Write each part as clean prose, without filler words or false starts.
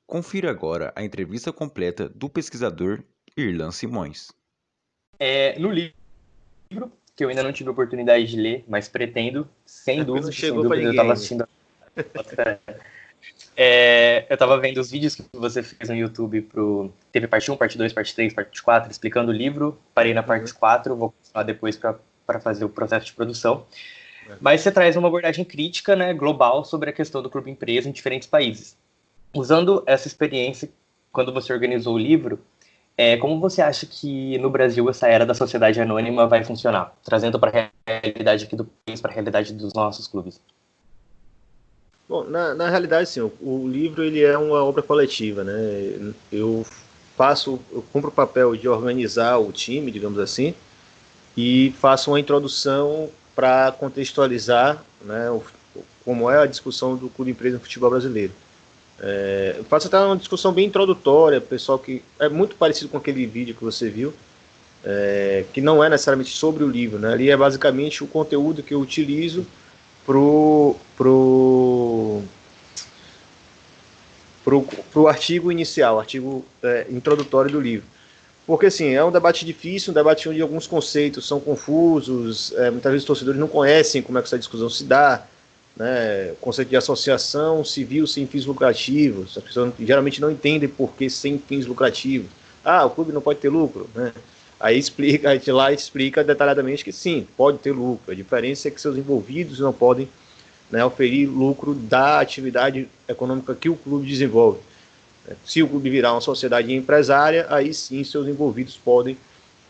Confira agora a entrevista completa do pesquisador Irlan Simões. No livro, que eu ainda não tive a oportunidade de ler, mas pretendo, sem Não dúvida, chegou pra eu ninguém estava ainda. assistindo. Eu estava vendo os vídeos que você fez no YouTube Teve parte 1, parte 2, parte 3, parte 4, explicando o livro. Parei na parte 4, vou continuar depois para fazer o processo de produção. Mas você traz uma abordagem crítica, né, global sobre a questão do clube empresa em diferentes países. Usando essa experiência, quando você organizou o livro, como você acha que no Brasil essa era da sociedade anônima vai funcionar? Trazendo para a realidade aqui do país, para a realidade dos nossos clubes. Bom, na realidade, sim, o livro ele é uma obra coletiva, né? Eu cumpro o papel de organizar o time, digamos assim, e faço uma introdução para contextualizar, né, como é a discussão do clube empresa no futebol brasileiro. Eu faço até uma discussão bem introdutória, pessoal, que é muito parecido com aquele vídeo que você viu, que não é necessariamente sobre o livro, né? Ali é basicamente o conteúdo que eu utilizo pro artigo inicial, artigo introdutório do livro. Porque, assim, é um debate difícil, um debate onde alguns conceitos são confusos, muitas vezes os torcedores não conhecem como é que essa discussão se dá, né? O conceito de associação civil sem fins lucrativos, as pessoas geralmente não entendem por que sem fins lucrativos. O clube não pode ter lucro, né? Aí a gente lá explica detalhadamente que sim, pode ter lucro. A diferença é que seus envolvidos não podem, né, oferir lucro da atividade econômica que o clube desenvolve. Se o clube virar uma sociedade empresária, aí sim seus envolvidos podem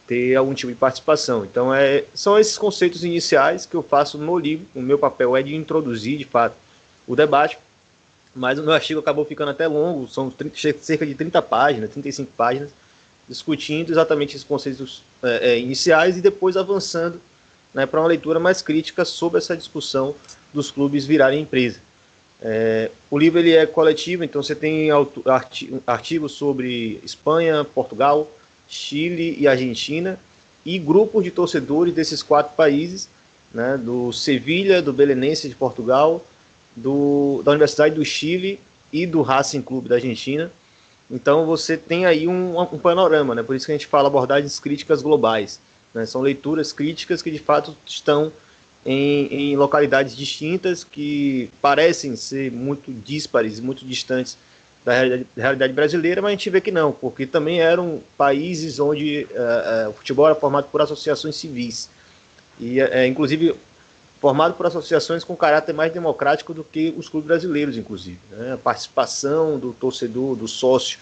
ter algum tipo de participação. Então, são esses conceitos iniciais que eu faço no livro. O meu papel é de introduzir, de fato, o debate, mas o meu artigo acabou ficando até longo, são cerca de 30 páginas, 35 páginas, discutindo exatamente esses conceitos iniciais e depois avançando, né, para uma leitura mais crítica sobre essa discussão dos clubes virarem empresa. O livro ele é coletivo, então você tem artigos sobre Espanha, Portugal, Chile e Argentina, e grupos de torcedores desses 4 países, né, do Sevilha, do Belenense de Portugal, da Universidade do Chile e do Racing Clube da Argentina. Então você tem aí um panorama, né? Por isso que a gente fala abordagens críticas globais, né? São leituras críticas que de fato estão em localidades distintas que parecem ser muito díspares, muito distantes da realidade brasileira, mas a gente vê que não, porque também eram países onde o futebol era formado por associações civis, e inclusive formado por associações com caráter mais democrático do que os clubes brasileiros, inclusive, né? A participação do torcedor, do sócio,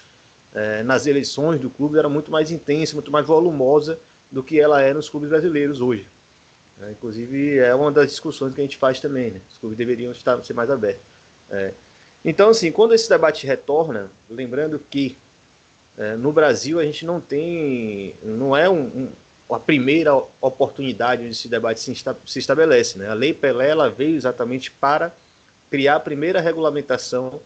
nas eleições do clube era muito mais intensa, muito mais volumosa do que ela é nos clubes brasileiros hoje. Inclusive, é uma das discussões que a gente faz também, né? Os clubes deveriam ser mais abertos. Então, assim, quando esse debate retorna, lembrando que no Brasil a gente não é a primeira oportunidade onde esse debate se estabelece, né? A Lei Pelé ela veio exatamente para criar a primeira regulamentação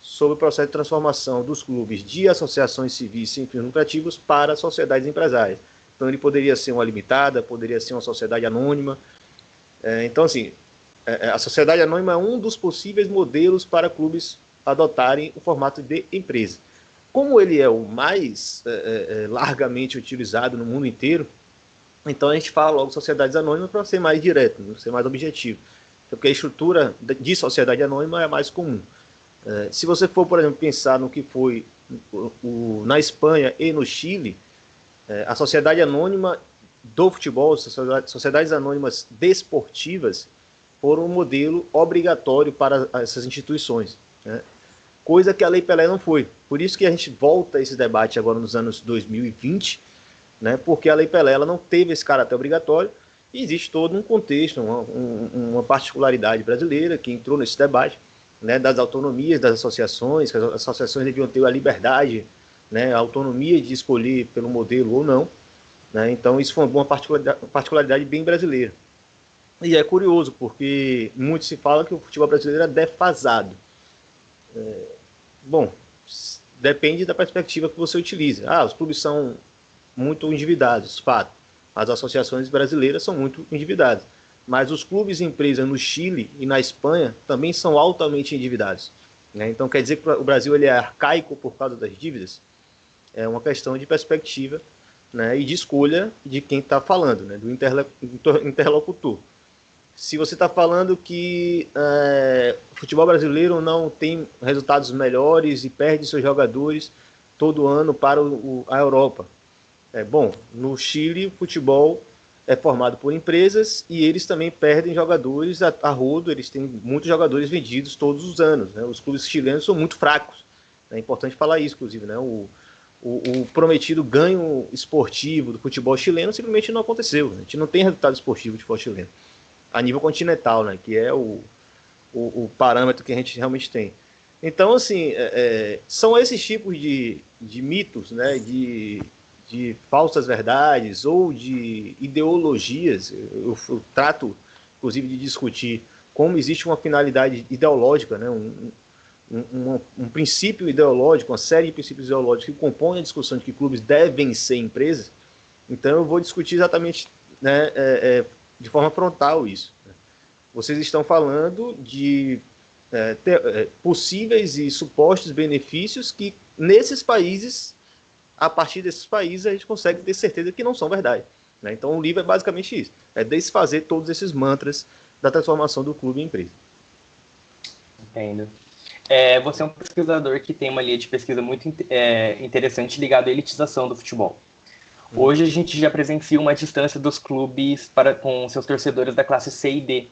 sobre o processo de transformação dos clubes de associações civis sem fins lucrativos para sociedades empresárias. Então ele poderia ser uma limitada, poderia ser uma sociedade anônima. Então, assim, a sociedade anônima é um dos possíveis modelos para clubes adotarem o formato de empresa. Como ele é o mais largamente utilizado no mundo inteiro, então a gente fala logo sociedades anônimas para ser mais direto, ser mais objetivo. Porque a estrutura de sociedade anônima é mais comum. Se você for, por exemplo, pensar no que foi na Espanha e no Chile, a sociedade anônima do futebol, sociedades anônimas desportivas, foram um modelo obrigatório para essas instituições, né? Coisa que a Lei Pelé não foi. Por isso que a gente volta a esse debate agora nos anos 2020, né? Porque a Lei Pelé ela não teve esse caráter obrigatório e existe todo um contexto, uma particularidade brasileira que entrou nesse debate, né, das autonomias das associações, que as associações deviam ter a liberdade, né, a autonomia de escolher pelo modelo ou não, né? Então isso foi uma particularidade bem brasileira. E é curioso, porque muito se fala que o futebol brasileiro é defasado. Bom, depende da perspectiva que você utiliza. Os clubes são muito endividados, fato. As associações brasileiras são muito endividadas. Mas os clubes e empresas no Chile e na Espanha também são altamente endividados. né? Então quer dizer que o Brasil ele é arcaico por causa das dívidas? É uma questão de perspectiva, né, e de escolha de quem está falando, né, do interlocutor. Se você está falando que o futebol brasileiro não tem resultados melhores e perde seus jogadores todo ano para a Europa. Bom, no Chile o futebol é formado por empresas e eles também perdem jogadores a rodo, eles têm muitos jogadores vendidos todos os anos, né? Os clubes chilenos são muito fracos. É importante falar isso, inclusive, né? O prometido ganho esportivo do futebol chileno simplesmente não aconteceu. A gente não tem resultado esportivo de futebol chileno a nível continental, né? Que é o parâmetro que a gente realmente tem. Então, assim, são esses tipos de mitos, né? De falsas verdades ou de ideologias. Eu trato, inclusive, de discutir como existe uma finalidade ideológica, né? Um princípio ideológico, uma série de princípios ideológicos que compõem a discussão de que clubes devem ser empresas. Então eu vou discutir exatamente, né, de forma frontal isso. Vocês estão falando de possíveis e supostos benefícios que nesses países, a partir desses países, a gente consegue ter certeza que não são verdade, né? Então o livro é basicamente isso, é desfazer todos esses mantras da transformação do clube em empresa. Entendo. Você é um pesquisador que tem uma linha de pesquisa muito interessante ligada à elitização do futebol. Hoje a gente já presencia uma distância dos clubes com seus torcedores da classe C e D.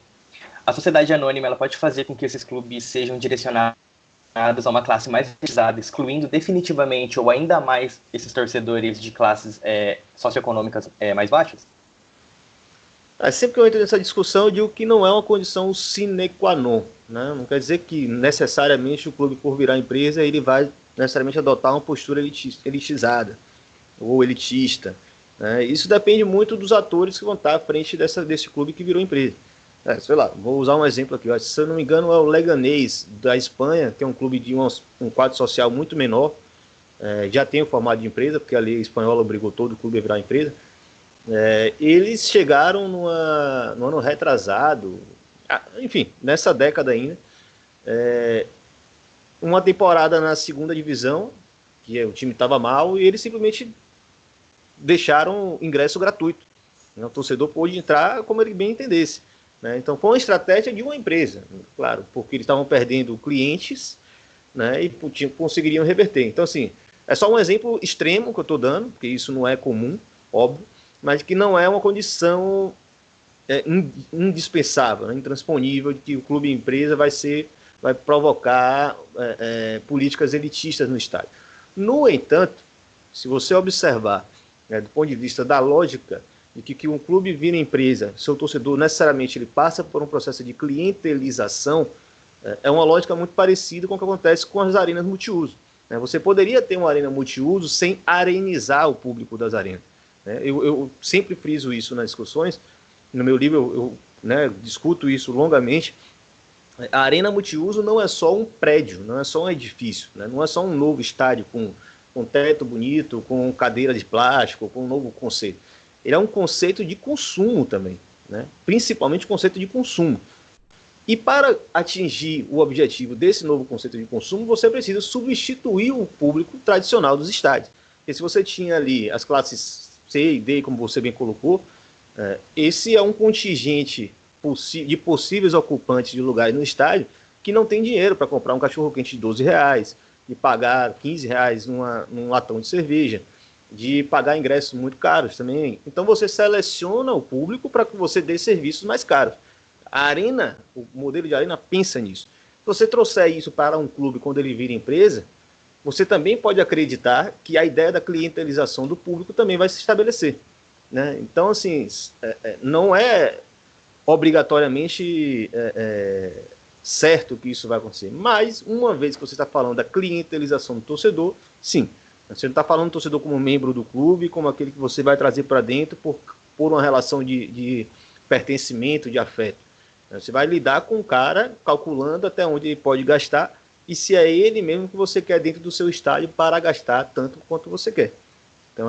A sociedade anônima ela pode fazer com que esses clubes sejam direcionados a uma classe mais elitizada, excluindo definitivamente ou ainda mais esses torcedores de classes socioeconômicas mais baixas? Sempre que eu entro nessa discussão, eu digo que não é uma condição sine qua non, né? Não quer dizer que necessariamente o clube, por virar empresa, ele vai necessariamente adotar uma postura elitizada ou elitista, né? Isso depende muito dos atores que vão estar à frente desse clube que virou empresa. Sei lá, vou usar um exemplo aqui. Se eu não me engano, é o Leganés da Espanha, que é um clube de um quadro social muito menor, já tem o formato de empresa, porque a lei espanhola obrigou todo o clube a virar empresa. Eles chegaram no ano retrasado, enfim, nessa década ainda, uma temporada na segunda divisão, que o time estava mal, e eles simplesmente deixaram ingresso gratuito. O torcedor pôde entrar como ele bem entendesse, né? Então foi uma estratégia de uma empresa, claro, porque eles estavam perdendo clientes, né, e conseguiriam reverter. Então, assim, é só um exemplo extremo que eu estou dando, porque isso não é comum, óbvio, mas que não é uma condição indispensável, né, intransponível, de que o clube empresa vai provocar políticas elitistas no estádio. No entanto, se você observar, do ponto de vista da lógica de que um clube vira empresa, seu torcedor necessariamente ele passa por um processo de clientelização, é uma lógica muito parecida com o que acontece com as arenas multiuso. Você poderia ter uma arena multiuso sem arenizar o público das arenas. Eu sempre friso isso nas discussões. No meu livro eu discuto isso longamente. A arena multiuso não é só um prédio, não é só um edifício, né? Não é só um novo estádio com teto bonito, com cadeira de plástico, com um novo conceito. Ele é um conceito de consumo também, né? Principalmente conceito de consumo. E para atingir o objetivo desse novo conceito de consumo, você precisa substituir o público tradicional dos estádios. Porque se você tinha ali as classes C e D, como você bem colocou, esse é um contingente de possíveis ocupantes de lugares no estádio que não tem dinheiro para comprar um cachorro-quente de R$12, de pagar R$15 num latão de cerveja, de pagar ingressos muito caros também. Então você seleciona o público para que você dê serviços mais caros. A arena, o modelo de arena pensa nisso. Se você trouxer isso para um clube quando ele vira empresa, você também pode acreditar que a ideia da clientelização do público também vai se estabelecer, né? Então, assim, não é obrigatoriamente certo que isso vai acontecer. Mas, uma vez que você está falando da clientelização do torcedor, sim. Você não está falando do torcedor como membro do clube, como aquele que você vai trazer para dentro por uma relação de pertencimento, de afeto. Você vai lidar com o cara, calculando até onde ele pode gastar, e se é ele mesmo que você quer dentro do seu estádio para gastar tanto quanto você quer. Então,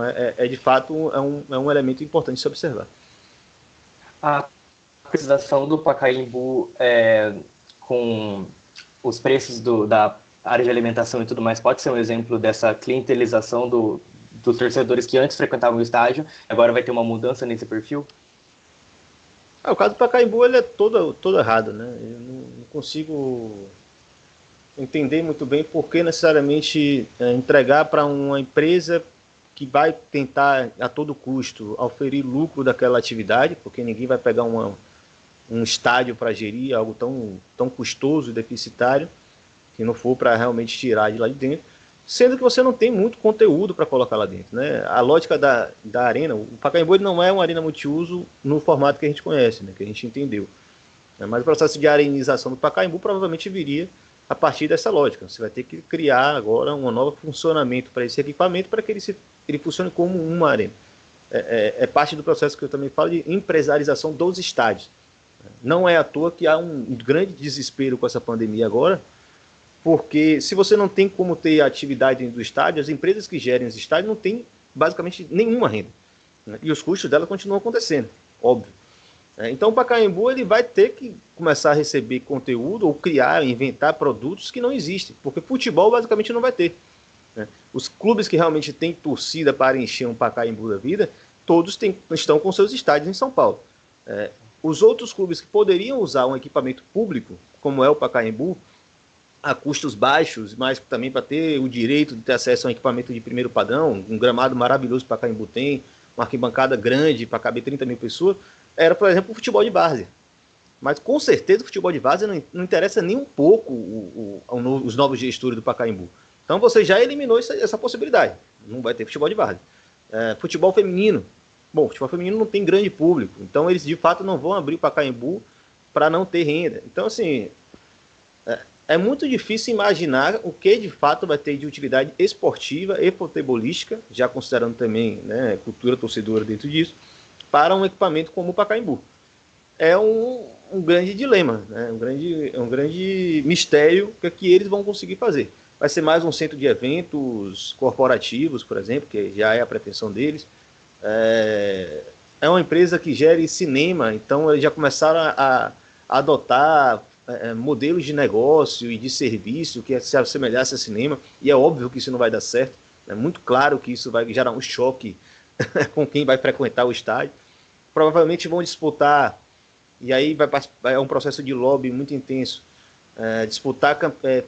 de fato, é um elemento importante de se observar. A precisação do Pacaembu com os preços da área de alimentação e tudo mais pode ser um exemplo dessa clientelização dos torcedores que antes frequentavam o estádio, agora vai ter uma mudança nesse perfil? O caso do Pacaembu ele é todo errado, né? Eu não consigo entender muito bem por que necessariamente entregar para uma empresa que vai tentar a todo custo oferir lucro daquela atividade, porque ninguém vai pegar um estádio para gerir algo tão custoso e deficitário, que não for para realmente tirar de lá de dentro, sendo que você não tem muito conteúdo para colocar lá dentro, né? A lógica da arena, o Pacaembu ele não é uma arena multiuso no formato que a gente conhece, né, que a gente entendeu. Mas o processo de arenização do Pacaembu provavelmente viria a partir dessa lógica. Você vai ter que criar agora um novo funcionamento para esse equipamento para que ele funcione como uma arena. É parte do processo que eu também falo de empresarização dos estádios. Não é à toa que há um grande desespero com essa pandemia agora, porque se você não tem como ter atividade dentro do estádio, as empresas que gerem os estádios não têm basicamente nenhuma renda, né? E os custos dela continuam acontecendo, óbvio. Então o Pacaembu ele vai ter que começar a receber conteúdo ou criar, inventar produtos que não existem, porque futebol basicamente não vai ter, né? Os clubes que realmente têm torcida para encher um Pacaembu da vida, todos estão com seus estádios em São Paulo. Os outros clubes que poderiam usar um equipamento público, como é o Pacaembu, a custos baixos, mas também para ter o direito de ter acesso a um equipamento de primeiro padrão, um gramado maravilhoso para Pacaembu tem, uma arquibancada grande para caber 30 mil pessoas, era, por exemplo, o futebol de várzea. Mas com certeza o futebol de várzea não interessa nem um pouco os novos gestores do Pacaembu. Então você já eliminou essa possibilidade. Não vai ter futebol de várzea. Futebol feminino. Bom, futebol feminino não tem grande público, então eles de fato não vão abrir o Pacaembu para não ter renda. Então, assim, é muito difícil imaginar o que de fato vai ter de utilidade esportiva e futebolística, já considerando também, né, cultura torcedora dentro disso, para um equipamento como o Pacaembu. É um grande dilema, né, um grande mistério que eles vão conseguir fazer. Vai ser mais um centro de eventos corporativos, por exemplo, que já é a pretensão deles. É uma empresa que gere cinema, então eles já começaram a adotar modelos de negócio e de serviço que se assemelhasse a cinema, e é óbvio que isso não vai dar certo, é muito claro que isso vai gerar um choque com quem vai frequentar o estádio. Provavelmente vão disputar, e aí é um processo de lobby muito intenso, disputar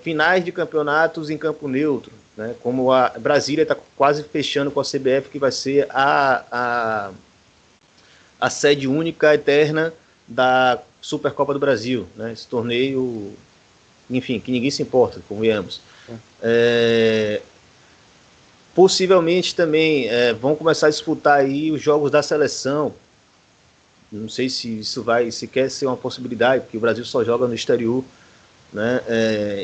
finais de campeonatos em campo neutro, né, como a Brasília está quase fechando com a CBF, que vai ser a sede única eterna da Supercopa do Brasil, né? Esse torneio, enfim, que ninguém se importa, convenhamos. Possivelmente também vão começar a disputar aí os jogos da seleção. Não sei se isso vai sequer ser uma possibilidade, porque o Brasil só joga no exterior, né?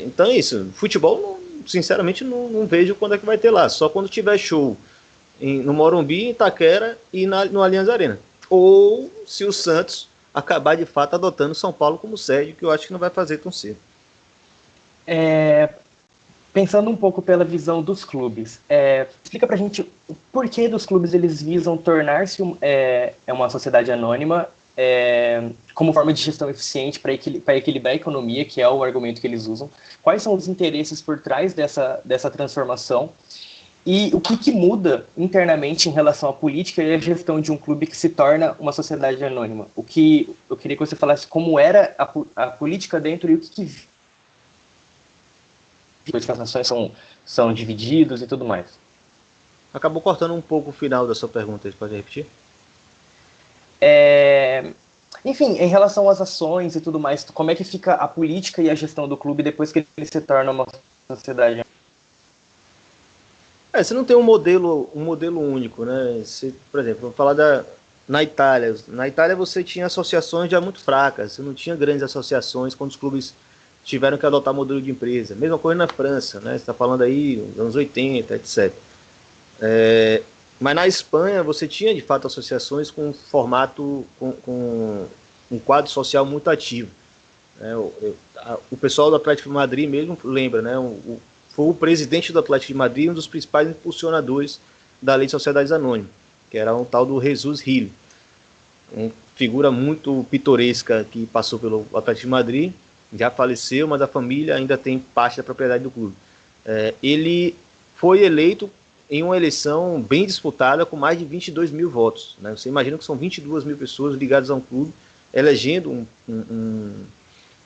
Então é isso. Futebol, sinceramente, não vejo quando é que vai ter lá. Só quando tiver show no Morumbi, em Itaquera e no Allianz Arena. Ou se o Santos acabar de fato adotando São Paulo como sede, que eu acho que não vai fazer tão cedo. Pensando um pouco pela visão dos clubes, explica pra gente o porquê dos clubes eles visam tornar-se uma sociedade anônima como forma de gestão eficiente para equilibrar a economia, que é o argumento que eles usam. Quais são os interesses por trás dessa transformação? E o que muda internamente em relação à política e à gestão de um clube que se torna uma sociedade anônima? O que eu queria que você falasse como era a política dentro e o que as ações são divididos e tudo mais. Acabou cortando um pouco o final da sua pergunta, você pode repetir? Enfim, em relação às ações e tudo mais, como é que fica a política e a gestão do clube depois que ele se torna uma sociedade anônima? Você não tem um modelo único, né? Por exemplo, vou falar na Itália. Na Itália você tinha associações já muito fracas, você não tinha grandes associações quando os clubes tiveram que adotar modelo de empresa. Mesma coisa na França, né? Você está falando aí dos anos 80, etc. Mas na Espanha você tinha de fato associações com formato, com um quadro social muito ativo. O pessoal do Atlético de Madrid mesmo lembra, né? Foi o presidente do Atlético de Madrid um dos principais impulsionadores da Lei de Sociedades Anônimas, que era um tal do Jesus Gil, uma figura muito pitoresca que passou pelo Atlético de Madrid, já faleceu, mas a família ainda tem parte da propriedade do clube. Ele foi eleito em uma eleição bem disputada com mais de 22 mil votos. Né? Você imagina que são 22 mil pessoas ligadas a um clube, elegendo um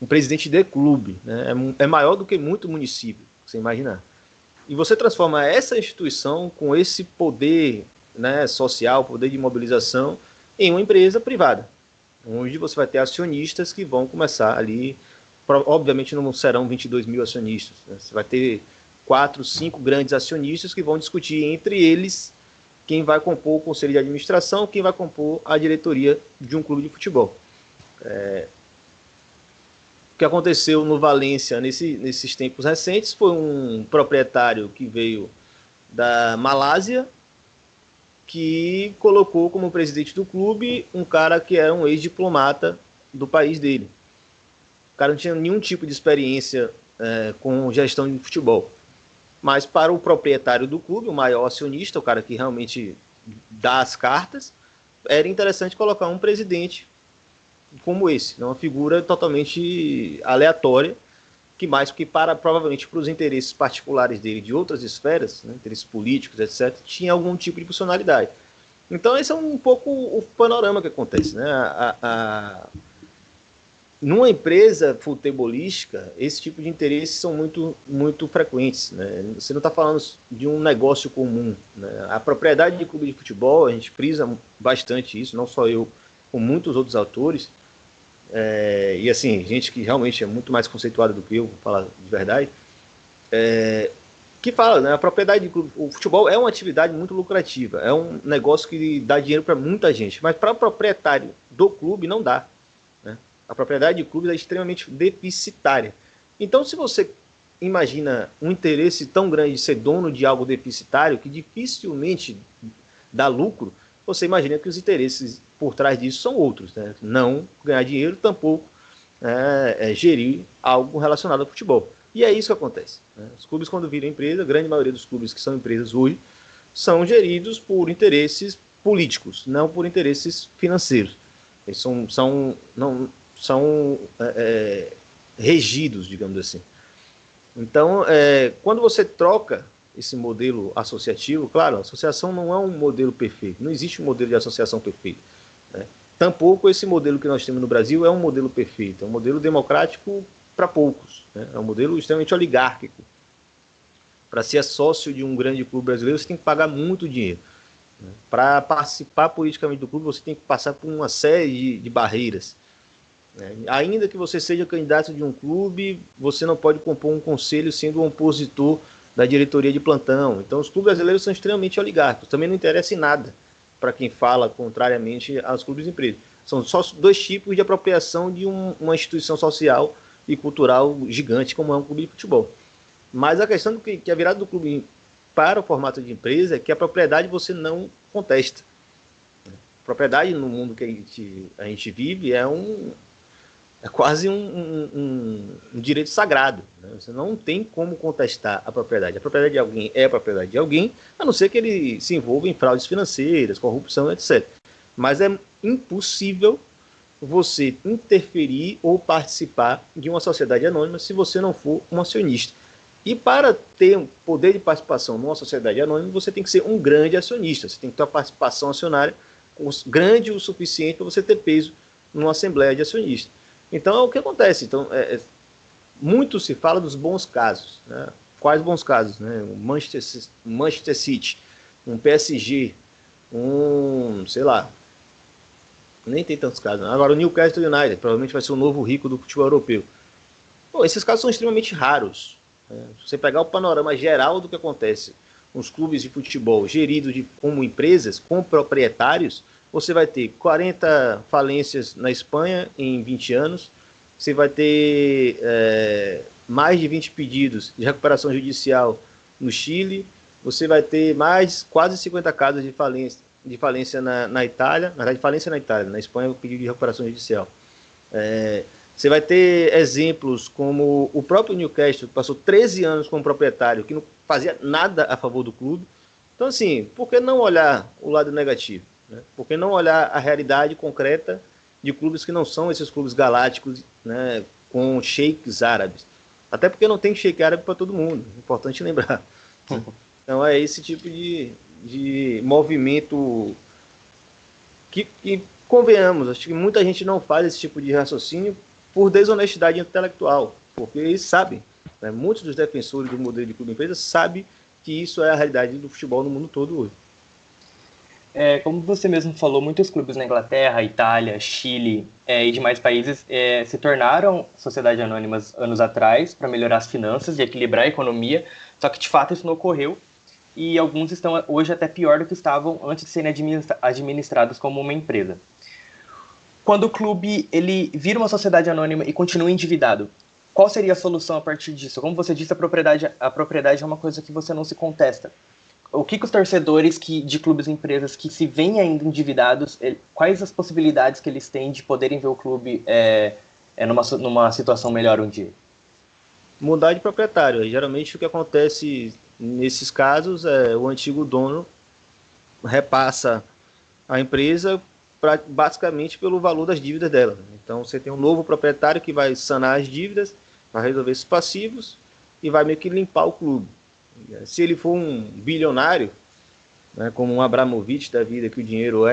presidente de clube. Né? É maior do que muito município, você imaginar. E você transforma essa instituição com esse poder, né, social, poder de mobilização, em uma empresa privada, onde você vai ter acionistas que vão começar ali, obviamente não serão 22 mil acionistas, né? Você vai ter 4, 5 grandes acionistas que vão discutir entre eles quem vai compor o conselho de administração, quem vai compor a diretoria de um clube de futebol. O que aconteceu no Valência nesses tempos recentes foi um proprietário que veio da Malásia, que colocou como presidente do clube um cara que era um ex-diplomata do país dele. O cara não tinha nenhum tipo de experiência com gestão de futebol. Mas para o proprietário do clube, o maior acionista, o cara que realmente dá as cartas, era interessante colocar um presidente como esse, uma figura totalmente aleatória, que provavelmente para os interesses particulares dele de outras esferas, né, interesses políticos, etc., tinha algum tipo de funcionalidade. Então esse é um pouco o panorama que acontece. Né? Numa empresa futebolística, esse tipo de interesses são muito, muito frequentes. Né? Você não está falando de um negócio comum. Né? A propriedade de clube de futebol, a gente frisa bastante isso, não só eu, com muitos outros autores, e assim, gente que realmente é muito mais conceituada do que eu, vou falar de verdade, que fala, né, a propriedade de clube, o futebol é uma atividade muito lucrativa, é um negócio que dá dinheiro para muita gente, mas para o proprietário do clube não dá. Né? A propriedade de clubes é extremamente deficitária. Então, se você imagina um interesse tão grande de ser dono de algo deficitário, que dificilmente dá lucro, você imagina que os interesses por trás disso são outros. Né? Não ganhar dinheiro, tampouco gerir algo relacionado ao futebol. E é isso que acontece. Né? Os clubes, quando viram empresa, a grande maioria dos clubes que são empresas hoje, são geridos por interesses políticos, não por interesses financeiros. Eles são regidos, digamos assim. Então, quando você troca esse modelo associativo, claro, a associação não é um modelo perfeito, não existe um modelo de associação perfeito. Né? Tampouco esse modelo que nós temos no Brasil é um modelo perfeito, é um modelo democrático para poucos, né? É um modelo extremamente oligárquico. Para ser sócio de um grande clube brasileiro, você tem que pagar muito dinheiro. Né? Para participar politicamente do clube, você tem que passar por uma série de barreiras. Ainda que você seja candidato de um clube, você não pode compor um conselho sendo um opositor da diretoria de plantão. Então os clubes brasileiros são extremamente oligárquicos, também não interessa em nada para quem fala contrariamente aos clubes de empresa. São só 2 tipos de apropriação de uma instituição social e cultural gigante como é um clube de futebol. Mas a questão que a virada do clube para o formato de empresa é que a propriedade você não contesta. A propriedade no mundo que a gente vive é quase um direito sagrado. Né? Você não tem como contestar a propriedade. A propriedade de alguém é a propriedade de alguém, a não ser que ele se envolva em fraudes financeiras, corrupção, etc. Mas é impossível você interferir ou participar de uma sociedade anônima se você não for um acionista. E para ter um poder de participação numa sociedade anônima, você tem que ser um grande acionista. Você tem que ter uma participação acionária grande o suficiente para você ter peso numa assembleia de acionistas. Então, é o que acontece. Então, muito se fala dos bons casos. Né? Quais bons casos? Né? Um Manchester City, um PSG, sei lá, nem tem tantos casos. Né? Agora, o Newcastle United, provavelmente vai ser o novo rico do futebol europeu. Pô, esses casos são extremamente raros. Né? Se você pegar o panorama geral do que acontece nos clubes de futebol geridos como empresas, com proprietários, você vai ter 40 falências na Espanha em 20 anos, você vai ter mais de 20 pedidos de recuperação judicial no Chile, você vai ter quase 50 casos de falência na Itália, na verdade, falência na Itália, na Espanha, o pedido de recuperação judicial. Você vai ter exemplos como o próprio Newcastle, que passou 13 anos como proprietário, que não fazia nada a favor do clube. Então, assim, por que não olhar o lado negativo? Né? Por que não olhar a realidade concreta de clubes que não são esses clubes galácticos, né, com sheiks árabes. Até porque não tem shake árabe para todo mundo, importante lembrar. Então é esse tipo de movimento que convenhamos, acho que muita gente não faz esse tipo de raciocínio por desonestidade intelectual, porque eles sabem, né, muitos dos defensores do modelo de clube-empresa sabem que isso é a realidade do futebol no mundo todo hoje. Como você mesmo falou, muitos clubes na Inglaterra, Itália, Chile e demais países se tornaram sociedades anônimas anos atrás para melhorar as finanças e equilibrar a economia, só que de fato isso não ocorreu e alguns estão hoje até pior do que estavam antes de serem administrados como uma empresa. Quando o clube ele vira uma sociedade anônima e continua endividado, qual seria a solução a partir disso? Como você disse, a propriedade é uma coisa que você não se contesta. O que os torcedores de clubes e empresas que se veem ainda endividados, quais as possibilidades que eles têm de poderem ver o clube numa situação melhor um dia? Mudar de proprietário. Geralmente o que acontece nesses casos é o antigo dono repassa a empresa basicamente pelo valor das dívidas dela. Então você tem um novo proprietário que vai sanar as dívidas, vai resolver esses passivos e vai meio que limpar o clube. Se ele for um bilionário, né, como um Abramovich da vida, que o dinheiro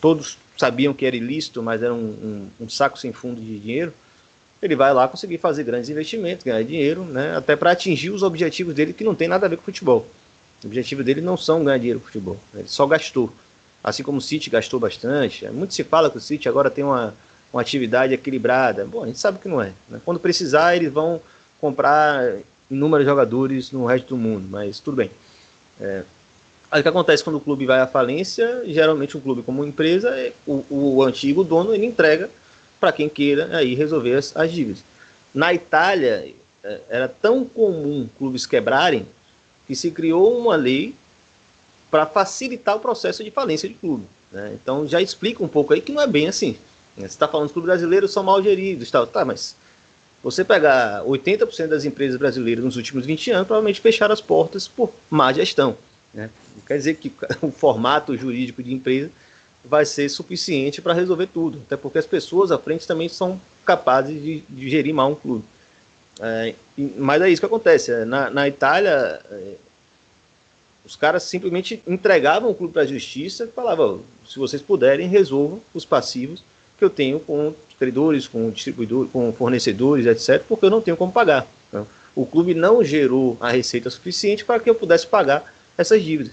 todos sabiam que era ilícito, mas era um saco sem fundo de dinheiro, ele vai lá conseguir fazer grandes investimentos, ganhar dinheiro, né, até para atingir os objetivos dele, que não tem nada a ver com futebol. O objetivo dele não são ganhar dinheiro com futebol, ele só gastou. Assim como o City gastou bastante, muito se fala que o City agora tem uma atividade equilibrada. Bom, a gente sabe que não é, né? Quando precisar, eles vão comprar inúmeros jogadores no resto do mundo, mas tudo bem. Aí o que acontece quando o clube vai à falência? Geralmente um clube como empresa, o antigo dono, ele entrega para quem queira aí resolver as dívidas. Na Itália, era tão comum clubes quebrarem que se criou uma lei para facilitar o processo de falência de clube, né? Então já explica um pouco aí que não é bem assim. Você está falando que os clubes brasileiros são mal geridos, tá, mas você pegar 80% das empresas brasileiras nos últimos 20 anos, provavelmente fecharam as portas por má gestão, né? Não quer dizer que o formato jurídico de empresa vai ser suficiente para resolver tudo, até porque as pessoas à frente também são capazes de gerir mal um clube. Mas é isso que acontece. Na Itália, os caras simplesmente entregavam o clube para a justiça e falavam: se vocês puderem, resolvam os passivos que eu tenho com credores, com distribuidores, com fornecedores, etc., porque eu não tenho como pagar. Então, o clube não gerou a receita suficiente para que eu pudesse pagar essas dívidas.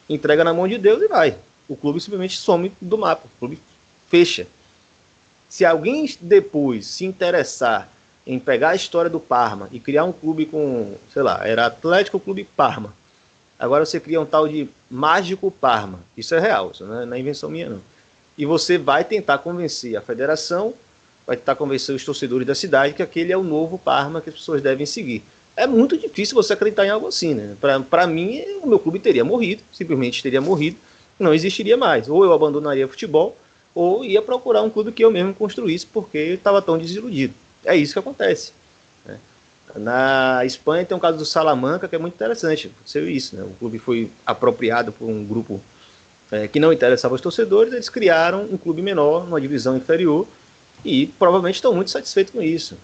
Entrega na mão de Deus e vai. O clube simplesmente some do mapa, o clube fecha. Se alguém depois se interessar em pegar a história do Parma e criar um clube com, sei lá, era Atlético Clube Parma, agora você cria um tal de Mágico Parma. Isso é real, isso não é invenção minha, não. E você vai tentar convencer a federação, vai tentar convencer os torcedores da cidade que aquele é o novo Parma que as pessoas devem seguir. É muito difícil você acreditar em algo assim, né? Para mim, o meu clube teria morrido, simplesmente teria morrido, não existiria mais. Ou eu abandonaria o futebol, ou ia procurar um clube que eu mesmo construísse, porque eu estava tão desiludido. É isso que acontece, né? Na Espanha tem um caso do Salamanca que é muito interessante. Aconteceu isso, né? O clube foi apropriado por um grupo que não interessava aos torcedores, eles criaram um clube menor, uma divisão inferior, e provavelmente estão muito satisfeitos com isso.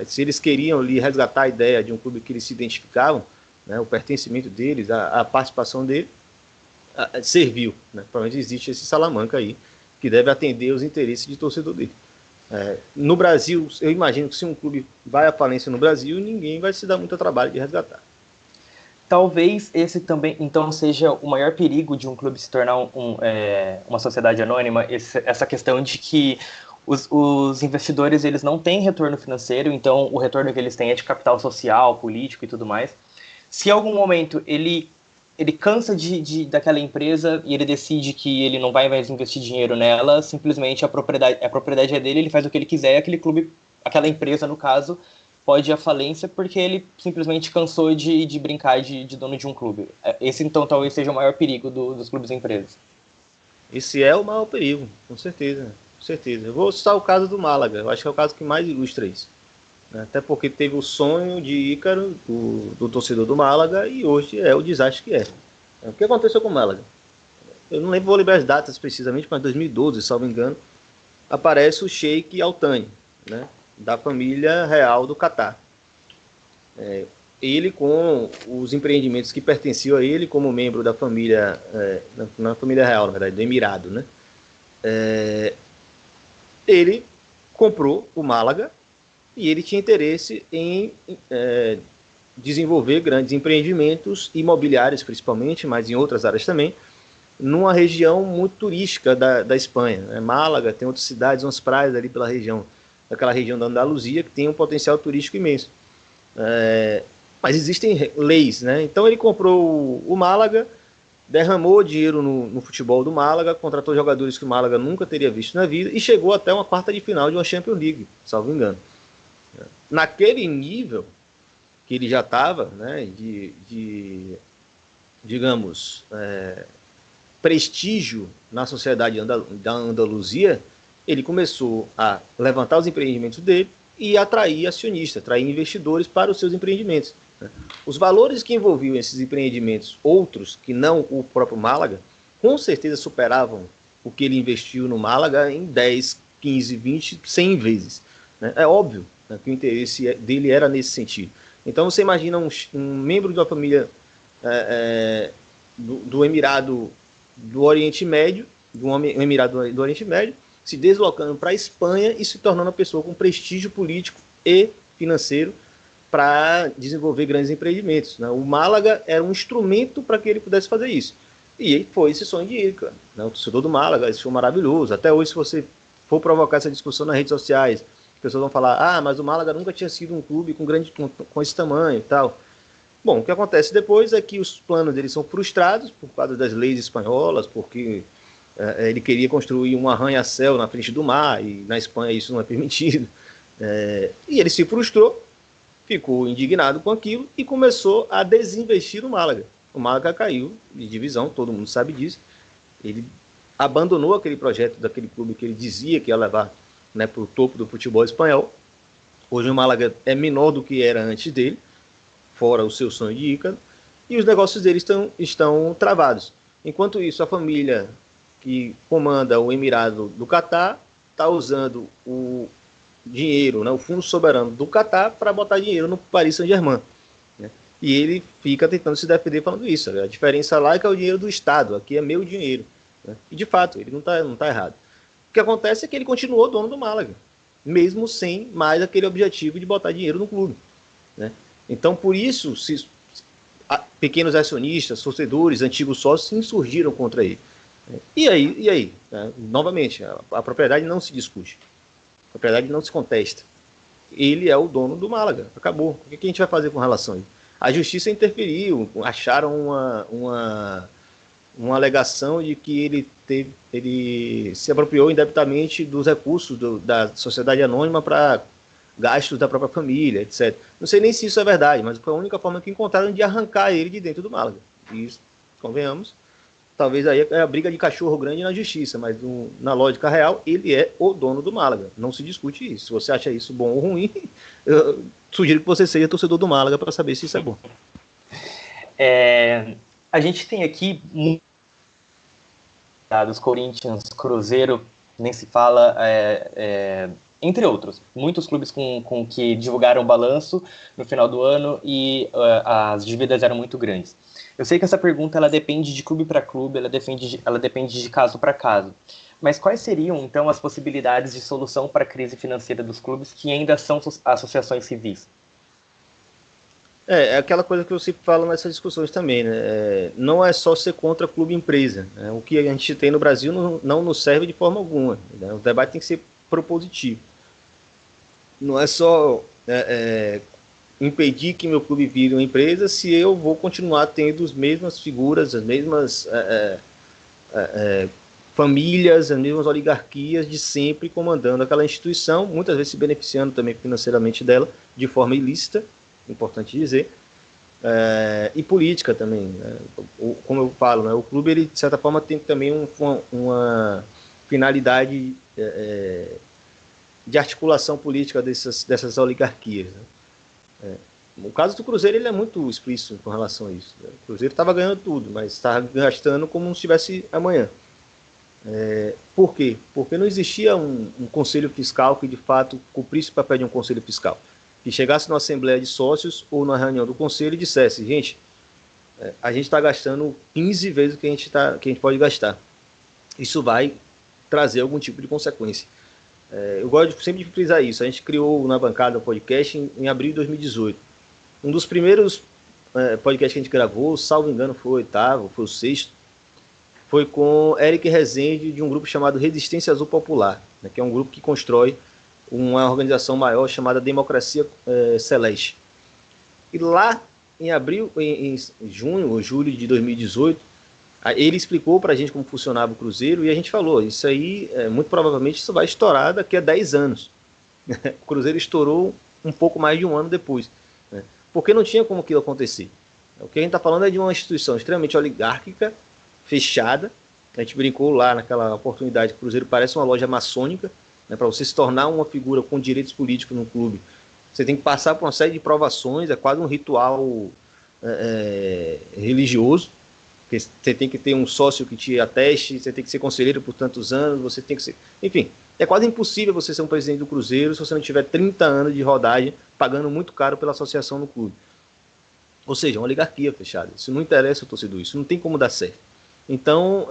Se eles queriam ali resgatar a ideia de um clube que eles se identificavam, né, o pertencimento deles, a participação dele, serviu, né? Provavelmente existe esse Salamanca aí, que deve atender os interesses de torcedor dele. No Brasil, eu imagino que se um clube vai à falência no Brasil, ninguém vai se dar muito trabalho de resgatar. Talvez esse também, então, seja o maior perigo de um clube se tornar uma sociedade anônima, essa questão de que os investidores eles não têm retorno financeiro, então o retorno que eles têm é de capital social, político e tudo mais. Se em algum momento ele cansa daquela empresa e ele decide que ele não vai mais investir dinheiro nela, simplesmente a propriedade é dele, ele faz o que ele quiser, aquele clube, aquela empresa, no caso, pode ir à falência porque ele simplesmente cansou de brincar de dono de um clube. Esse, então, talvez seja o maior perigo dos clubes e empresas. Esse é o maior perigo, com certeza. Com certeza. Eu vou citar o caso do Málaga, eu acho que é o caso que mais ilustra isso. Até porque teve o sonho de Ícaro, do torcedor do Málaga, e hoje é o desastre que é. O que aconteceu com o Málaga? Eu não lembro, vou lembrar as datas precisamente, mas em 2012, salvo engano, aparece o Sheik Al Thani, né? da família real do Catar. Ele com os empreendimentos que pertenciam a ele como membro da família, na família real, na verdade, do Emirado, né? Ele comprou o Málaga e ele tinha interesse em desenvolver grandes empreendimentos imobiliários, principalmente, mas em outras áreas também, numa região muito turística da Espanha. Né? Málaga, tem outras cidades, umas praias ali pela região, daquela região da Andaluzia, que tem um potencial turístico imenso. Mas existem leis, né? Então ele comprou o Málaga, derramou dinheiro no futebol do Málaga, contratou jogadores que o Málaga nunca teria visto na vida e chegou até uma quarta de final de uma Champions League, salvo engano. Naquele nível que ele já estava, né, digamos, prestígio na sociedade da Andaluzia, ele começou a levantar os empreendimentos dele e atrair acionistas, atrair investidores para os seus empreendimentos. Os valores que envolviam esses empreendimentos, outros que não o próprio Málaga, com certeza superavam o que ele investiu no Málaga em 10, 15, 20, 100 vezes. É óbvio, né, que o interesse dele era nesse sentido. Então você imagina um membro da família do Emirado do Oriente Médio, do Emirado do Oriente Médio, se deslocando para a Espanha e se tornando uma pessoa com prestígio político e financeiro para desenvolver grandes empreendimentos. Né? O Málaga era um instrumento para que ele pudesse fazer isso. E foi esse sonho de Ilka, né? O torcedor do Málaga, esse foi maravilhoso. Até hoje, se você for provocar essa discussão nas redes sociais, as pessoas vão falar, mas o Málaga nunca tinha sido um clube com esse tamanho e tal. Bom, o que acontece depois é que os planos dele são frustrados por causa das leis espanholas, porque ele queria construir um arranha-céu na frente do mar, e na Espanha isso não é permitido. E ele se frustrou, ficou indignado com aquilo e começou a desinvestir no Málaga. O Málaga caiu de divisão, todo mundo sabe disso. Ele abandonou aquele projeto daquele clube que ele dizia que ia levar, né, para o topo do futebol espanhol. Hoje o Málaga é menor do que era antes dele, fora o seu sonho de Ícaro, e os negócios dele estão travados. Enquanto isso, a família que comanda o Emirado do Catar está usando o dinheiro, né, o fundo soberano do Catar, para botar dinheiro no Paris Saint-Germain. Né? E ele fica tentando se defender falando isso. A diferença lá é que é o dinheiro do Estado, aqui é meu dinheiro. Né? E de fato, ele não tá errado. O que acontece é que ele continuou dono do Málaga, mesmo sem mais aquele objetivo de botar dinheiro no clube. Né? Então, por isso, pequenos acionistas, torcedores, antigos sócios se insurgiram contra ele. E aí? Né? Novamente, a propriedade não se discute. A propriedade não se contesta. Ele é o dono do Málaga. Acabou. O que a gente vai fazer com relação a isso? A justiça interferiu. Acharam uma alegação de que ele se apropriou indebitamente dos recursos da sociedade anônima para gastos da própria família, etc. Não sei nem se isso é verdade, mas foi a única forma que encontraram de arrancar ele de dentro do Málaga. E isso, convenhamos, talvez aí é a briga de cachorro grande na justiça, mas na lógica real, ele é o dono do Málaga. Não se discute isso. Se você acha isso bom ou ruim, eu sugiro que você seja torcedor do Málaga para saber se isso é bom. A gente tem aqui dos Corinthians, Cruzeiro, nem se fala, entre outros, muitos clubes com que divulgaram o balanço no final do ano e as dívidas eram muito grandes. Eu sei que essa pergunta ela depende de clube para clube, ela depende de caso para caso. Mas quais seriam, então, as possibilidades de solução para a crise financeira dos clubes que ainda são associações civis? É aquela coisa que eu sempre falo nessas discussões também, né? Não é só ser contra clube-empresa. Né? O que a gente tem no Brasil não nos serve de forma alguma. Né? O debate tem que ser propositivo. Não é só impedir que meu clube vire uma empresa se eu vou continuar tendo as mesmas figuras, as mesmas famílias, as mesmas oligarquias de sempre comandando aquela instituição, muitas vezes se beneficiando também financeiramente dela de forma ilícita, importante dizer, e política também. Né? Como eu falo, né? O clube, ele, de certa forma, tem também uma finalidade de articulação política dessas oligarquias. Né? O caso do Cruzeiro, ele é muito explícito com relação a isso. Né? O Cruzeiro estava ganhando tudo, mas estava gastando como se tivesse amanhã. Por quê? Porque não existia um conselho fiscal que de fato cumprisse o papel de um conselho fiscal. Que chegasse na assembleia de sócios ou na reunião do conselho e dissesse, gente, a gente está gastando 15 vezes o que a gente pode gastar. Isso vai trazer algum tipo de consequência. Eu gosto sempre de frisar isso. A gente criou na bancada o podcast em abril de 2018. Um dos primeiros podcasts que a gente gravou, salvo engano, foi o oitavo, foi o sexto, foi com Eric Rezende, de um grupo chamado Resistência Azul Popular, né, que é um grupo que constrói uma organização maior chamada Democracia Celeste. E lá em junho ou julho de 2018, ele explicou para a gente como funcionava o Cruzeiro e a gente falou, isso aí, muito provavelmente, isso vai estourar daqui a 10 anos. O Cruzeiro estourou um pouco mais de um ano depois, né, porque não tinha como aquilo acontecer. O que a gente está falando é de uma instituição extremamente oligárquica, fechada. A gente brincou lá naquela oportunidade que o Cruzeiro parece uma loja maçônica, né, para você se tornar uma figura com direitos políticos no clube. Você tem que passar por uma série de provações, é quase um ritual religioso, porque você tem que ter um sócio que te ateste, você tem que ser conselheiro por tantos anos, você tem que ser... Enfim, é quase impossível você ser um presidente do Cruzeiro se você não tiver 30 anos de rodagem, pagando muito caro pela associação no clube. Ou seja, uma oligarquia fechada. Isso não interessa o torcedor, isso não tem como dar certo. Então,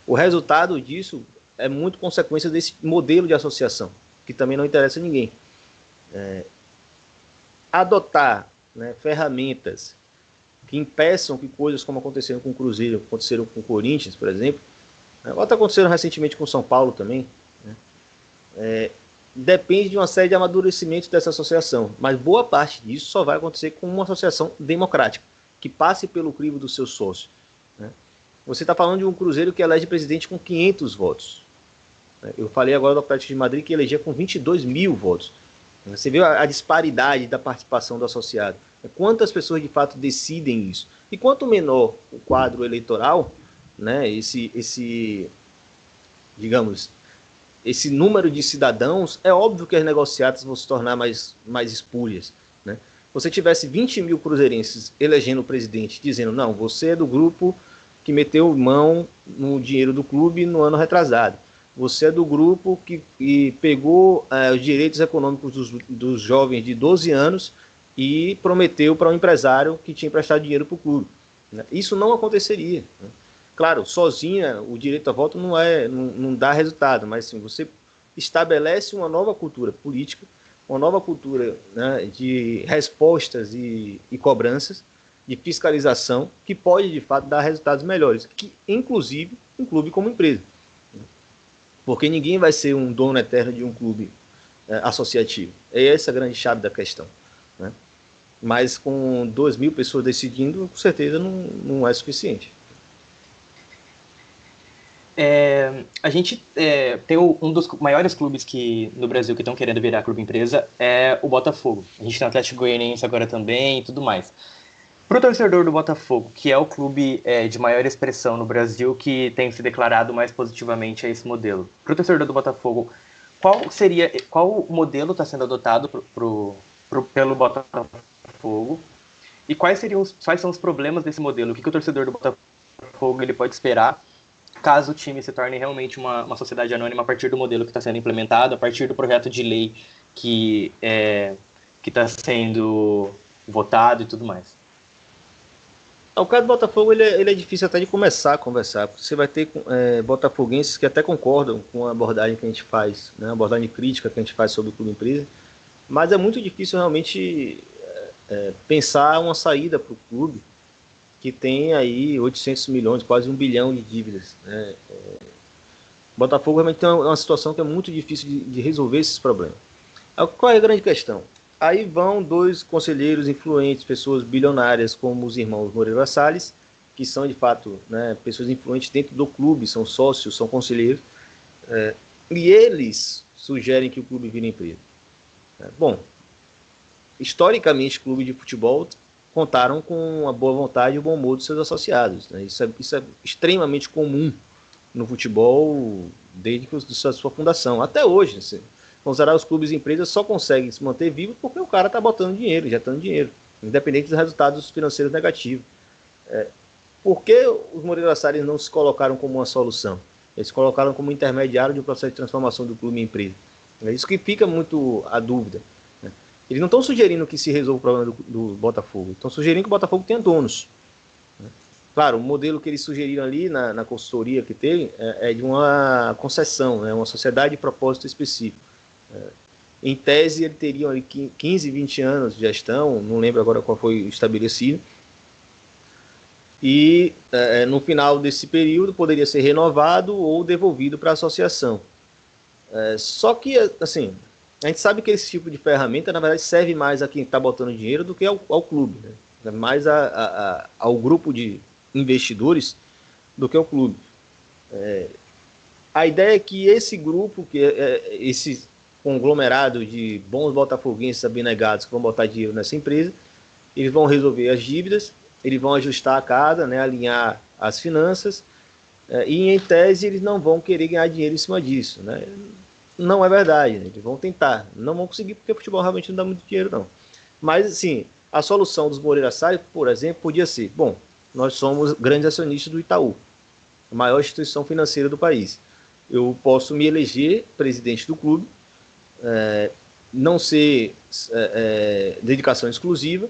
o resultado disso é muito consequência desse modelo de associação, que também não interessa a ninguém. Adotar, né, ferramentas que impeçam que coisas como aconteceram com o Cruzeiro, aconteceram com o Corinthians, por exemplo, ou está acontecendo recentemente com o São Paulo também, né, depende de uma série de amadurecimentos dessa associação, mas boa parte disso só vai acontecer com uma associação democrática, que passe pelo crivo do seu sócio. Né? Você está falando de um Cruzeiro que elege presidente com 500 votos. Eu falei agora do Atlético de Madrid que elegia com 22 mil votos. Você vê a disparidade da participação do associado. Quantas pessoas de fato decidem isso? E quanto menor o quadro eleitoral, né, esse número de cidadãos, é óbvio que as negociatas vão se tornar mais espúrias. Né? Se você tivesse 20 mil cruzeirenses elegendo o presidente, dizendo, não, você é do grupo que meteu mão no dinheiro do clube no ano retrasado. Você é do grupo que pegou os direitos econômicos dos jovens de 12 anos e prometeu para um empresário que tinha emprestado dinheiro para o clube. Né? Isso não aconteceria. Né? Claro, sozinha o direito a voto não dá resultado, mas assim, você estabelece uma nova cultura política, uma nova cultura, né, de respostas e cobranças, de fiscalização, que pode de fato dar resultados melhores, que inclusive um clube como empresa. Porque ninguém vai ser um dono eterno de um clube associativo. É essa a grande chave da questão. Né? Mas com 2 mil pessoas decidindo, com certeza não é suficiente. A gente tem um dos maiores clubes no Brasil que estão querendo virar clube empresa é o Botafogo. A gente tem o Atlético Goianiense agora também e tudo mais. Para o torcedor do Botafogo, que é o clube de maior expressão no Brasil, que tem se declarado mais positivamente a esse modelo, para o torcedor do Botafogo, qual modelo está sendo adotado pelo Botafogo e quais são os problemas desse modelo? O que o torcedor do Botafogo ele pode esperar caso o time se torne realmente uma sociedade anônima a partir do modelo que está sendo implementado, a partir do projeto de lei que está sendo votado e tudo mais? O caso do Botafogo ele é difícil até de começar a conversar, porque você vai ter botafoguenses que até concordam com a abordagem que a gente faz, né, a abordagem crítica que a gente faz sobre o clube empresa, mas é muito difícil realmente pensar uma saída para o clube que tem aí 800 milhões, quase 1 bilhão de dívidas. Né? O Botafogo realmente tem uma situação que é muito difícil de resolver esses problemas. Qual é a grande questão? Aí vão 2 conselheiros influentes, pessoas bilionárias como os irmãos Moreira Salles, que são de fato, né, pessoas influentes dentro do clube, são sócios, são conselheiros, e eles sugerem que o clube vire empresa. Bom, historicamente, clubes de futebol contaram com a boa vontade e o bom humor dos seus associados. Né? Isso é extremamente comum no futebol desde a sua fundação. Até hoje, assim, considerar os clubes e empresas só conseguem se manter vivos porque o cara está botando dinheiro, injetando dinheiro, independente dos resultados financeiros negativos. Por que os Moreira Salles não se colocaram como uma solução? Eles se colocaram como intermediário de um processo de transformação do clube em empresa. É isso que fica muito a dúvida. Né? Eles não estão sugerindo que se resolva o problema do Botafogo. Estão sugerindo que o Botafogo tenha donos. Né? Claro, o modelo que eles sugeriram ali na consultoria que teve é de uma concessão, né? Uma sociedade de propósito específico. Em tese, ele teria ali 15, 20 anos de gestão, não lembro agora qual foi estabelecido. E no final desse período poderia ser renovado ou devolvido para a associação. Só que, assim, a gente sabe que esse tipo de ferramenta, na verdade, serve mais a quem está botando dinheiro do que ao clube, né? Mais ao grupo de investidores do que ao clube. A ideia é que esse grupo, esse conglomerado de bons botafoguenses abnegados que vão botar dinheiro nessa empresa, eles vão resolver as dívidas, eles vão ajustar a casa, né, alinhar as finanças, e em tese eles não vão querer ganhar dinheiro em cima disso. Né? Não é verdade, né? Eles vão tentar, não vão conseguir porque o futebol realmente não dá muito dinheiro não. Mas assim, a solução dos Moreira Salles, por exemplo, podia ser, bom, nós somos grandes acionistas do Itaú, a maior instituição financeira do país. Eu posso me eleger presidente do clube, não ser dedicação exclusiva,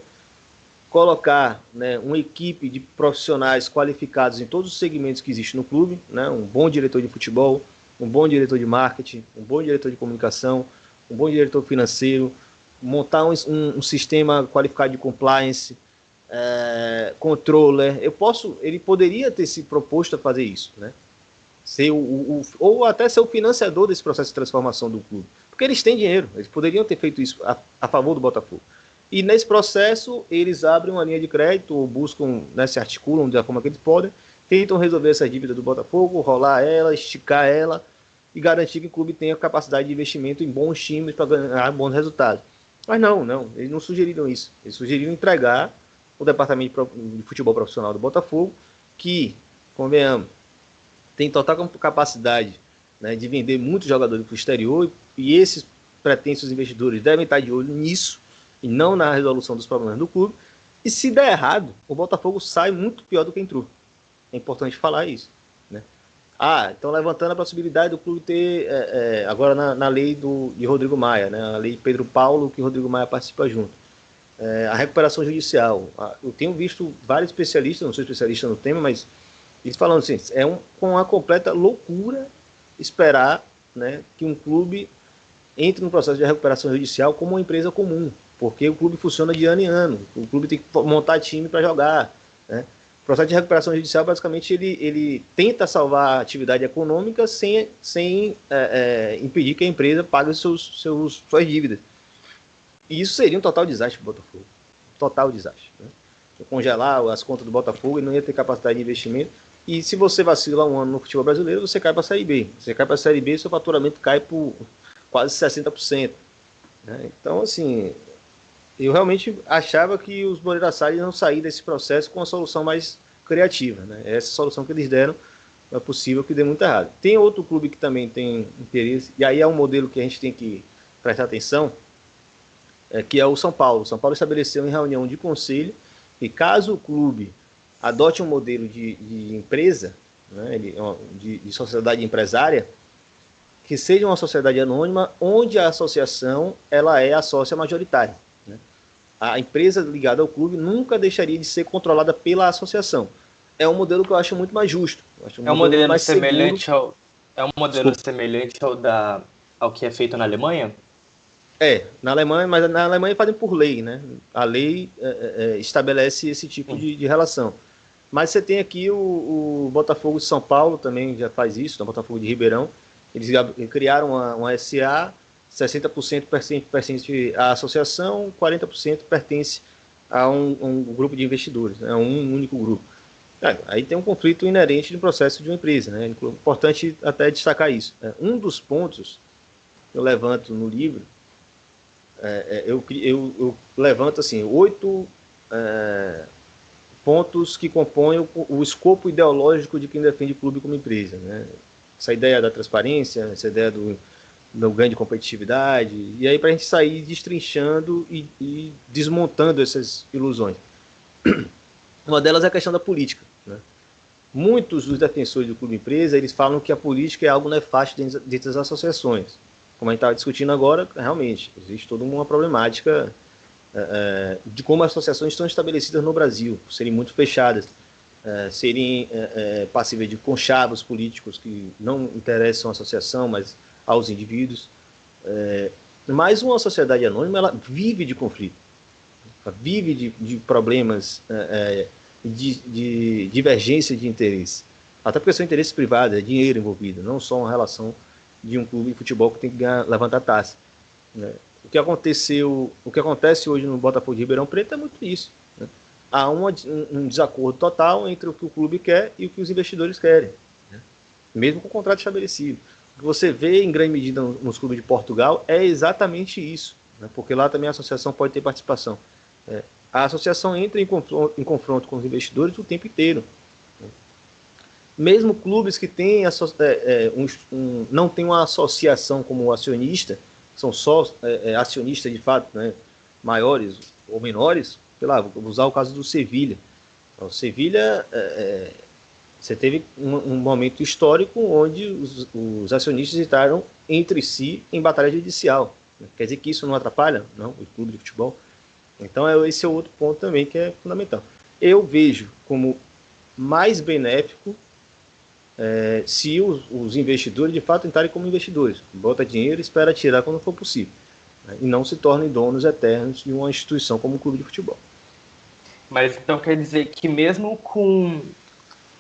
colocar, né, uma equipe de profissionais qualificados em todos os segmentos que existem no clube, né, um bom diretor de futebol, um bom diretor de marketing, um bom diretor de comunicação, um bom diretor financeiro, montar um sistema qualificado de compliance, controller. Ele poderia ter se proposto a fazer isso, né? Ou até ser o financiador desse processo de transformação do clube, porque eles têm dinheiro, eles poderiam ter feito isso a favor do Botafogo. E nesse processo, eles abrem uma linha de crédito, ou buscam, né, se articulam da forma que eles podem, tentam resolver essa dívida do Botafogo, rolar ela, esticar ela, e garantir que o clube tenha capacidade de investimento em bons times para ganhar bons resultados. Mas não, eles não sugeriram isso. Eles sugeriram entregar o departamento de futebol profissional do Botafogo, que, convenhamos, tem total capacidade, né, de vender muitos jogadores para o exterior, e esses pretensos investidores devem estar de olho nisso, e não na resolução dos problemas do clube. E se der errado, o Botafogo sai muito pior do que entrou. É importante falar isso. Né? Estão levantando a possibilidade do clube ter, agora na lei de Rodrigo Maia, né, a lei Pedro Paulo, que Rodrigo Maia participa junto. A recuperação judicial. Eu tenho visto vários especialistas, não sou especialista no tema, mas eles falando assim, com uma completa loucura esperar, né, que um clube entre no processo de recuperação judicial como uma empresa comum, porque o clube funciona de ano em ano, o clube tem que montar time para jogar. Né? O processo de recuperação judicial, basicamente, ele tenta salvar a atividade econômica sem impedir que a empresa pague suas dívidas. E isso seria um total desastre para o Botafogo. Total desastre. Né? Congelar as contas do Botafogo, ele não ia ter capacidade de investimento. E se você vacila um ano no futebol brasileiro, você cai para a Série B. Você cai para a Série B, seu faturamento cai por quase 60%. Né? Então, assim, eu realmente achava que os Moreira Salles não saíram desse processo com uma solução mais criativa. Né? Essa solução que eles deram é possível que dê muito errado. Tem outro clube que também tem interesse, e aí é um modelo que a gente tem que prestar atenção, que é o São Paulo. O São Paulo estabeleceu em reunião de conselho que caso o clube adote um modelo de empresa, né, de sociedade empresária, que seja uma sociedade anônima, onde a associação ela é a sócia majoritária. Né? A empresa ligada ao clube nunca deixaria de ser controlada pela associação. É um modelo que eu acho muito mais justo. É um modelo semelhante ao que é feito na Alemanha? Na Alemanha, mas na Alemanha fazem por lei, né? A lei estabelece esse tipo de relação. Mas você tem aqui o Botafogo de São Paulo também já faz isso, o Botafogo de Ribeirão. Eles criaram uma SA, 60% pertence à associação, 40% pertence a um grupo de investidores, né? Um único grupo. Aí tem um conflito inerente no processo de uma empresa, né? É importante até destacar isso. Um dos pontos que eu levanto no livro, eu levanto assim, 8 pontos que compõem o escopo ideológico de quem defende o clube como empresa. Né? Essa ideia da transparência, essa ideia do ganho de competitividade, e aí para a gente sair destrinchando e desmontando essas ilusões. Uma delas é a questão da política, né? Muitos dos defensores do clube empresa, eles falam que a política é algo nefasto dentro das associações. Como a gente estava discutindo agora, realmente, existe toda uma problemática de como as associações estão estabelecidas no Brasil, serem muito fechadas, serem passíveis de conchavos políticos que não interessam à associação, mas aos indivíduos. Mas uma sociedade anônima, ela vive de conflito, ela vive de problemas, de divergência de interesse. Até porque são interesses privados, é dinheiro envolvido, não só uma relação de um clube de futebol que tem que levantar taça, né? O que acontece hoje no Botafogo de Ribeirão Preto é muito isso, né? Há um desacordo total entre o que o clube quer e o que os investidores querem, né? Mesmo com o contrato estabelecido. O que você vê em grande medida nos clubes de Portugal é exatamente isso, né? Porque lá também a associação pode ter participação. A associação entra em confronto com os investidores o tempo inteiro. Mesmo clubes que têm não têm uma associação como acionista, são só acionistas de fato, né, maiores ou menores, sei lá, vou usar o caso do Sevilha. O Sevilha, você teve um momento histórico onde os acionistas entraram entre si em batalha judicial. Quer dizer que isso não atrapalha? Não, o clube de futebol. Então esse é outro ponto também que é fundamental. Eu vejo como mais benéfico se os investidores de fato entrarem como investidores, bota dinheiro e espera tirar quando for possível, né? E não se tornem donos eternos de uma instituição como um clube de futebol. Mas então quer dizer que mesmo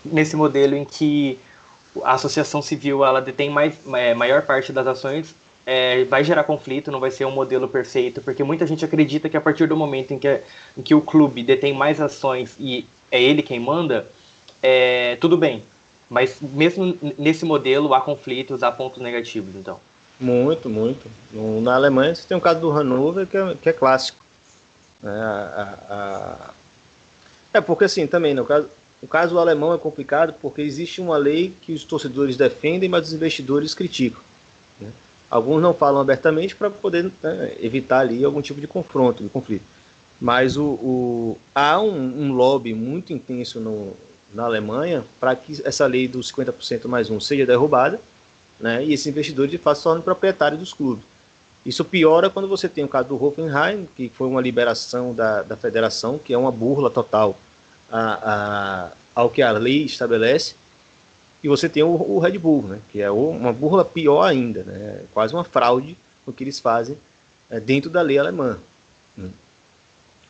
nesse modelo em que a associação civil ela detém maior parte das ações, vai gerar conflito, não vai ser um modelo perfeito, porque muita gente acredita que a partir do momento em que o clube detém mais ações e é ele quem manda, tudo bem. Mas mesmo nesse modelo há conflitos, há pontos negativos, então. Muito, muito. Na Alemanha você tem o caso do Hannover, que é clássico. Porque assim, também, né, o caso alemão é complicado porque existe uma lei que os torcedores defendem, mas os investidores criticam, né? Alguns não falam abertamente para poder, né, evitar ali algum tipo de confronto, de conflito. Mas há um lobby muito intenso na Alemanha para que essa lei dos 50% mais um seja derrubada, né, e esses investidores de fato se tornem proprietários dos clubes. Isso piora quando você tem o caso do Hoffenheim, que foi uma liberação da federação, que é uma burla total ao que a lei estabelece, e você tem o Red Bull, né, que é uma burla pior ainda, né, quase uma fraude no que eles fazem dentro da lei alemã.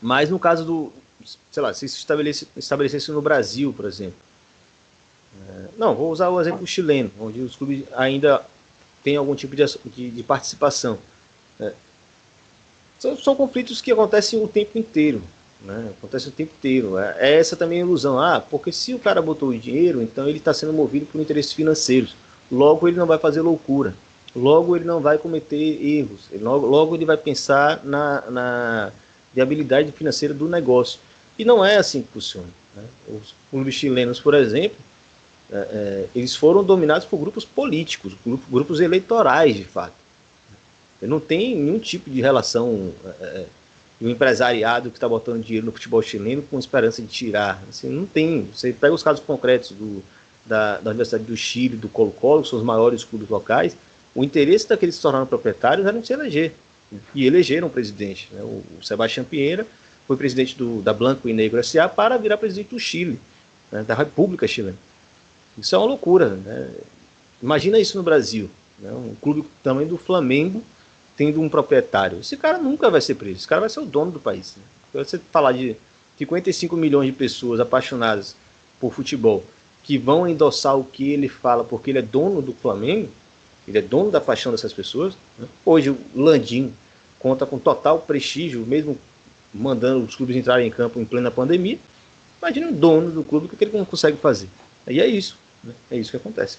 Mas no caso sei lá, se isso estabelecesse no Brasil, por exemplo. Não, vou usar o exemplo chileno, onde os clubes ainda têm algum tipo de participação. São conflitos que acontecem o tempo inteiro, né? Acontece o tempo inteiro. É essa também a ilusão. Porque se o cara botou o dinheiro, então ele está sendo movido por interesses financeiros. Logo ele não vai fazer loucura. Logo ele não vai cometer erros. Logo ele vai pensar na viabilidade financeira do negócio. E não é assim que funciona, né? Os clubes chilenos, por exemplo, eles foram dominados por grupos políticos, grupos eleitorais, de fato. Não tem nenhum tipo de relação do empresariado que está botando dinheiro no futebol chileno com esperança de tirar. Assim, não tem. Você pega os casos concretos da Universidade do Chile, do Colo-Colo, que são os maiores clubes locais, o interesse daqueles que se tornaram proprietários era de se eleger. E elegeram um presidente, né? O Sebastián Pinheira foi presidente da Blanco e Negro S.A. para virar presidente do Chile, né, da República Chilena. Isso é uma loucura, né? Imagina isso no Brasil, né? Um clube também do Flamengo tendo um proprietário. Esse cara nunca vai ser preso, esse cara vai ser o dono do país, né? Você falar de 55 milhões de pessoas apaixonadas por futebol que vão endossar o que ele fala porque ele é dono do Flamengo, ele é dono da paixão dessas pessoas, né? Hoje o Landim conta com total prestígio, mesmo mandando os clubes entrarem em campo em plena pandemia. Imagina o dono do clube, o que ele não consegue fazer. E é isso, né? É isso que acontece.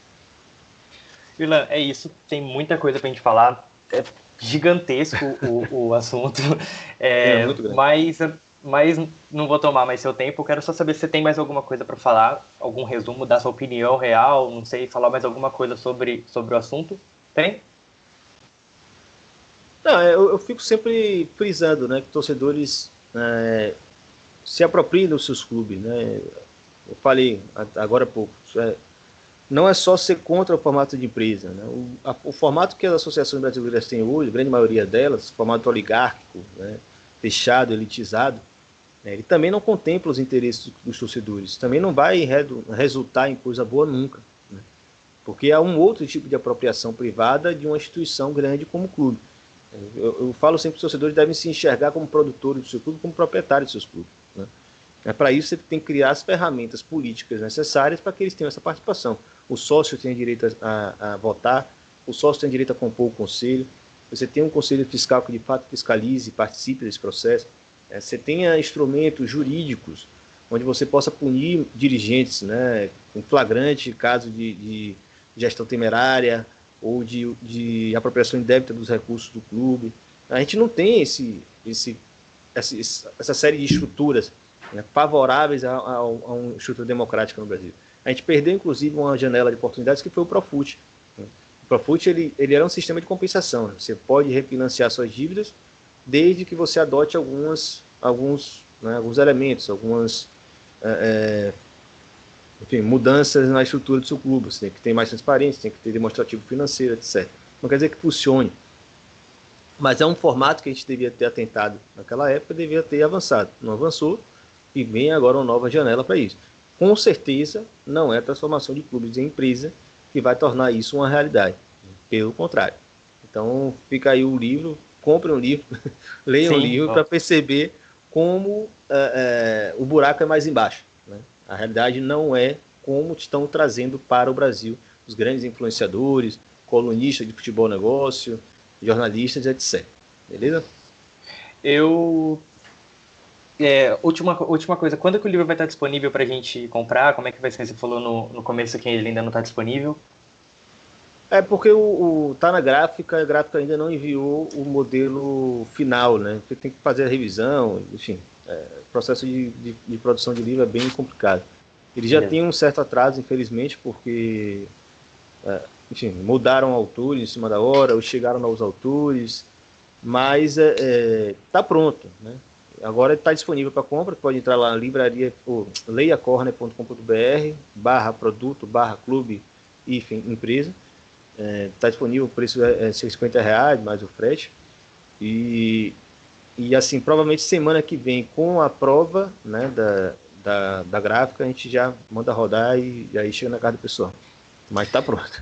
Irlan, é isso, tem muita coisa pra gente falar, é gigantesco o assunto, muito grande. mas não vou tomar mais seu tempo. Eu quero só saber se você tem mais alguma coisa para falar, algum resumo da sua opinião real, não sei, falar mais alguma coisa sobre o assunto. Tem? Não, eu fico sempre frisando, né, que torcedores se apropriem dos seus clubes, né? Eu falei agora há pouco, não é só ser contra o formato de empresa, né? O formato que as associações brasileiras têm hoje, a grande maioria delas, formato oligárquico, né? Fechado, elitizado, né? Ele também não contempla os interesses dos torcedores, também não vai resultar em coisa boa nunca, né? Porque há um outro tipo de apropriação privada de uma instituição grande como o clube. Eu falo sempre que os torcedores devem se enxergar como produtores do seu clube, como proprietários dos seus clubes, né? Para isso, você tem que criar as ferramentas políticas necessárias para que eles tenham essa participação. O sócio tem direito a votar, o sócio tem direito a compor o conselho, você tem um conselho fiscal que de fato fiscalize e participe desse processo, você tenha instrumentos jurídicos onde você possa punir dirigentes, né, em flagrante caso de gestão temerária ou de apropriação indébita dos recursos do clube. A gente não tem essa série de estruturas, né, favoráveis a uma estrutura democrática no Brasil. A gente perdeu, inclusive, uma janela de oportunidades que foi o Profut. O Profut ele era um sistema de compensação, né? Você pode refinanciar suas dívidas desde que você adote alguns elementos, algumas mudanças na estrutura do seu clube. Você tem que ter mais transparência, tem que ter demonstrativo financeiro, etc. Não quer dizer que funcione, mas é um formato que a gente devia ter atentado naquela época, devia ter avançado. Não avançou, e vem agora uma nova janela para isso. Com certeza, não é a transformação de clubes em empresa que vai tornar isso uma realidade. Pelo contrário. Então, fica aí o livro, comprem um livro, leiam o livro para perceber como o buraco é mais embaixo, né? A realidade não é como estão trazendo para o Brasil os grandes influenciadores, colunistas de futebol negócio, jornalistas, etc. Beleza? Última coisa, quando que o livro vai estar disponível para a gente comprar? Como é que vai ser? Você falou no começo que ele ainda não está disponível. Porque tá na gráfica, a gráfica ainda não enviou o modelo final, né? Você tem que fazer a revisão, enfim. O processo de produção de livro é bem complicado. Ele já tem um certo atraso, infelizmente, porque enfim, mudaram autores em cima da hora, ou chegaram novos autores, mas está pronto, né? Agora está disponível para compra, pode entrar lá na livraria, leiacorner.com.br/produto/clube empresa. Está disponível, o preço é R$50 mais o frete. E assim, provavelmente semana que vem, com a prova, né, da gráfica, a gente já manda rodar e aí chega na casa do pessoal. Mas está pronto.